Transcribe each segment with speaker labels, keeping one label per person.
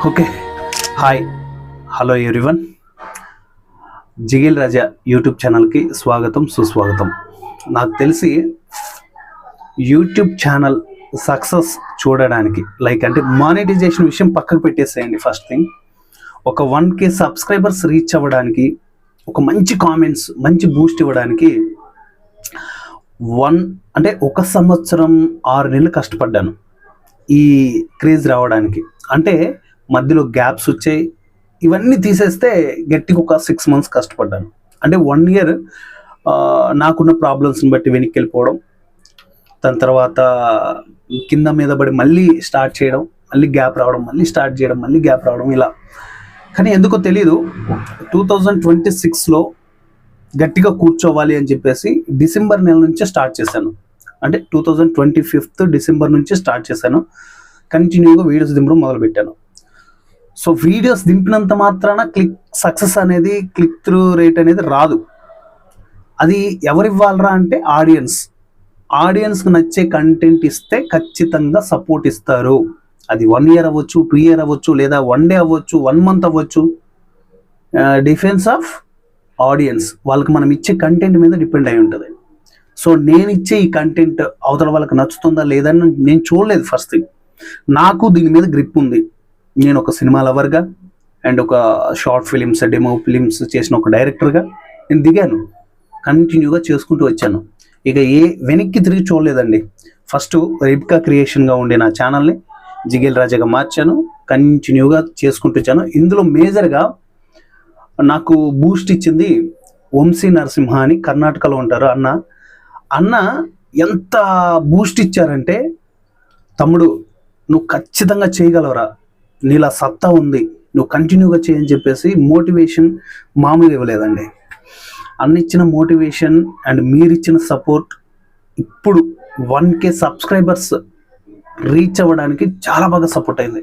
Speaker 1: Okay, hi, hello everyone. జిగిల్ Raja YouTube ఛానల్కి స్వాగతం, సుస్వాగతం. నాకు తెలిసి యూట్యూబ్ ఛానల్ సక్సెస్ చూడడానికి అంటే మానిటైజేషన్ విషయం పక్కకు పెట్టేసేయండి. ఫస్ట్ థింగ్, ఒక 1K సబ్స్క్రైబర్స్ రీచ్ అవ్వడానికి, ఒక మంచి కామెంట్స్, మంచి బూస్ట్ ఇవ్వడానికి ఒక సంవత్సరం 6 నెలలు కష్టపడ్డాను ఈ క్రేజ్ రావడానికి. అంటే మధ్యలో గ్యాప్స్ వచ్చాయి, ఇవన్నీ తీసేస్తే గట్టిగా ఒక 6 months కష్టపడ్డాను. అంటే 1 year నాకున్న ప్రాబ్లమ్స్ని బట్టి వెనక్కి వెళ్ళిపోవడం, దాని తర్వాత కింద మీద పడి మళ్ళీ స్టార్ట్ చేయడం, మళ్ళీ గ్యాప్ రావడం, మళ్ళీ స్టార్ట్ చేయడం, మళ్ళీ గ్యాప్ రావడం, ఇలా. కానీ ఎందుకో తెలీదు, 2026లో గట్టిగా కూర్చోవాలి అని చెప్పేసి డిసెంబర్ నెల నుంచే స్టార్ట్ చేశాను. అంటే 2025 డిసెంబర్ నుంచి స్టార్ట్ చేశాను. కంటిన్యూగా వీడియోస్ దింపడం మొదలుపెట్టాను. సో వీడియోస్ దింపినంత మాత్రాన సక్సెస్ అనేది, క్లిక్ త్రూ రేట్ అనేది రాదు. అది ఎవరివ్వాలరా అంటే ఆడియన్స్కి నచ్చే కంటెంట్ ఇస్తే ఖచ్చితంగా సపోర్ట్ ఇస్తారు. అది 1 year అవ్వచ్చు, 2 year అవ్వచ్చు, లేదా 1 day అవ్వచ్చు, 1 month అవ్వచ్చు. డిఫెన్స్ ఆఫ్ ఆడియన్స్, వాళ్ళకి మనం ఇచ్చే కంటెంట్ మీద డిపెండ్ అయి ఉంటుంది. సో నేను ఇచ్చే ఈ కంటెంట్ అవతల వాళ్ళకి నచ్చుతుందా లేదా అని నేను చూడలేదు. ఫస్ట్ థింగ్, నాకు దీని మీద గ్రిప్ ఉంది. నేను ఒక సినిమా లవర్గా అండ్ ఒక షార్ట్ ఫిలిమ్స్, డెమో ఫిలిమ్స్ చేసిన ఒక డైరెక్టర్గా నేను దిగాను. కంటిన్యూగా చేసుకుంటూ వచ్చాను. ఇక వెనక్కి తిరిగి చూడలేదండి. ఫస్ట్ రెబికా క్రియేషన్గా ఉండే నా ఛానల్ని జిగిల్ రాజాగా మార్చాను. కంటిన్యూగా చేసుకుంటూ వచ్చాను. ఇందులో మేజర్గా నాకు బూస్ట్ ఇచ్చింది వంశీ నరసింహ అని, కర్ణాటకలో ఉంటారు అన్న ఎంత బూస్ట్ ఇచ్చారంటే, తమ్ముడు నువ్వు ఖచ్చితంగా చేయగలవరా, నీలా సత్తా ఉంది, నువ్వు కంటిన్యూగా చేయని చెప్పేసి మోటివేషన్ మామూలుగా ఇవ్వలేదండి. అన్న ఇచ్చిన మోటివేషన్ అండ్ మీరిచ్చిన సపోర్ట్ ఇప్పుడు 1K సబ్స్క్రైబర్స్ రీచ్ అవ్వడానికి చాలా బాగా సపోర్ట్ అయింది.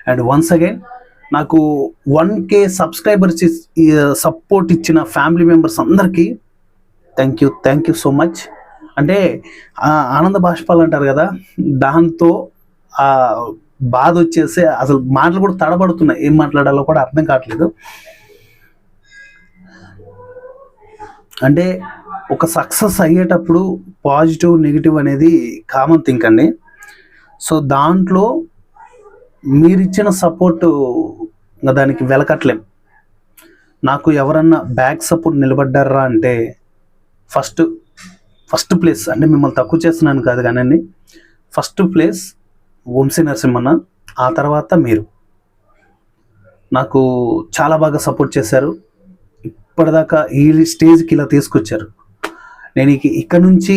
Speaker 1: అండ్ వన్స్ అగైన్ నాకు 1K సబ్స్క్రైబర్స్ సపోర్ట్ ఇచ్చిన ఫ్యామిలీ మెంబర్స్ అందరికీ థ్యాంక్ యూ సో మచ్. అంటే ఆనంద బాష్పాలు అంటారు కదా, దాంతో బాధ వచ్చేసి అసలు మాటలు కూడా తడబడుతున్నాయి, ఏం మాట్లాడాలో కూడా అర్థం కావట్లేదు. అంటే ఒక సక్సెస్ అయ్యేటప్పుడు పాజిటివ్, నెగిటివ్ అనేది కామన్ థింక్ అండి. సో దాంట్లో మీరిచ్చిన సపోర్టు దానికి వెలకట్లేం. నాకు ఎవరన్నా బ్యాక్ సపోర్ట్ నిలబడ్డారా అంటే ఫస్ట్ ప్లేస్, అంటే మిమ్మల్ని తక్కువ చేస్తున్నాను కాదు కానీ ఫస్ట్ ప్లేస్ వంశీ నరసింహన్న, ఆ తర్వాత మీరు నాకు చాలా బాగా సపోర్ట్ చేశారు. ఇప్పటిదాకా ఈ స్టేజ్కి ఇలా తీసుకొచ్చారు. నేను ఇక్కడ నుంచి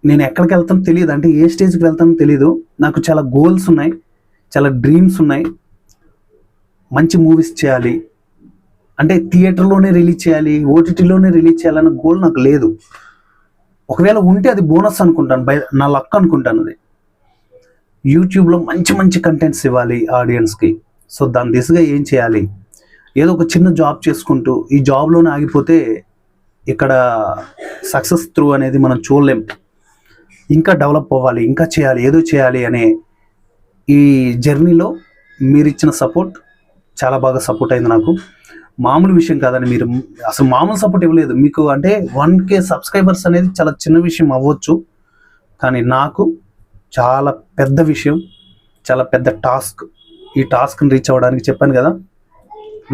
Speaker 1: నేను ఎక్కడికి వెళ్తానో తెలియదు, అంటే ఏ స్టేజ్కి వెళ్తానో తెలీదు. నాకు చాలా గోల్స్ ఉన్నాయి, చాలా డ్రీమ్స్ ఉన్నాయి. మంచి మూవీస్ చేయాలి, అంటే థియేటర్లోనే రిలీజ్ చేయాలి, ఓటీటీలోనే రిలీజ్ చేయాలన్న గోల్ నాకు లేదు. ఒకవేళ ఉంటే అది బోనస్ అనుకుంటాను, నా లక్ అనుకుంటాను. అది యూట్యూబ్లో మంచి కంటెంట్స్ ఇవ్వాలి ఆడియన్స్కి. సో దాని దిశగా ఏం చేయాలి, ఏదో ఒక చిన్న జాబ్ చేసుకుంటూ ఈ జాబ్లోనే ఆగిపోతే ఇక్కడ సక్సెస్ త్రూ అనేది మనం చూడలేం. ఇంకా డెవలప్ అవ్వాలి, ఇంకా చేయాలి, ఏదో చేయాలి అనే ఈ జర్నీలో మీరు ఇచ్చిన సపోర్ట్ చాలా బాగా సపోర్ట్ అయింది నాకు. మామూలు విషయం కాదని, మీరు అసలు మామూలు సపోర్ట్ ఇవ్వలేదు మీకు. అంటే 1K సబ్స్క్రైబర్స్ అనేది చాలా చిన్న విషయం అవ్వచ్చు, కానీ నాకు చాలా పెద్ద విషయం, చాలా పెద్ద టాస్క్. ఈ టాస్క్ని రీచ్ అవ్వడానికి చెప్పాను కదా,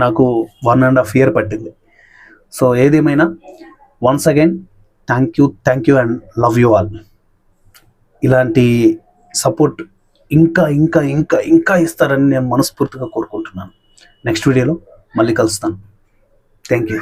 Speaker 1: నాకు 1.5 year పట్టింది. సో ఏదేమైనా once again thank you and love you all. ఇలాంటి సపోర్ట్ ఇంకా ఇస్తారని నేను మనస్ఫూర్తిగా కోరుకుంటున్నాను. నెక్స్ట్ వీడియోలో మళ్ళీ కలుస్తాను. Thank you.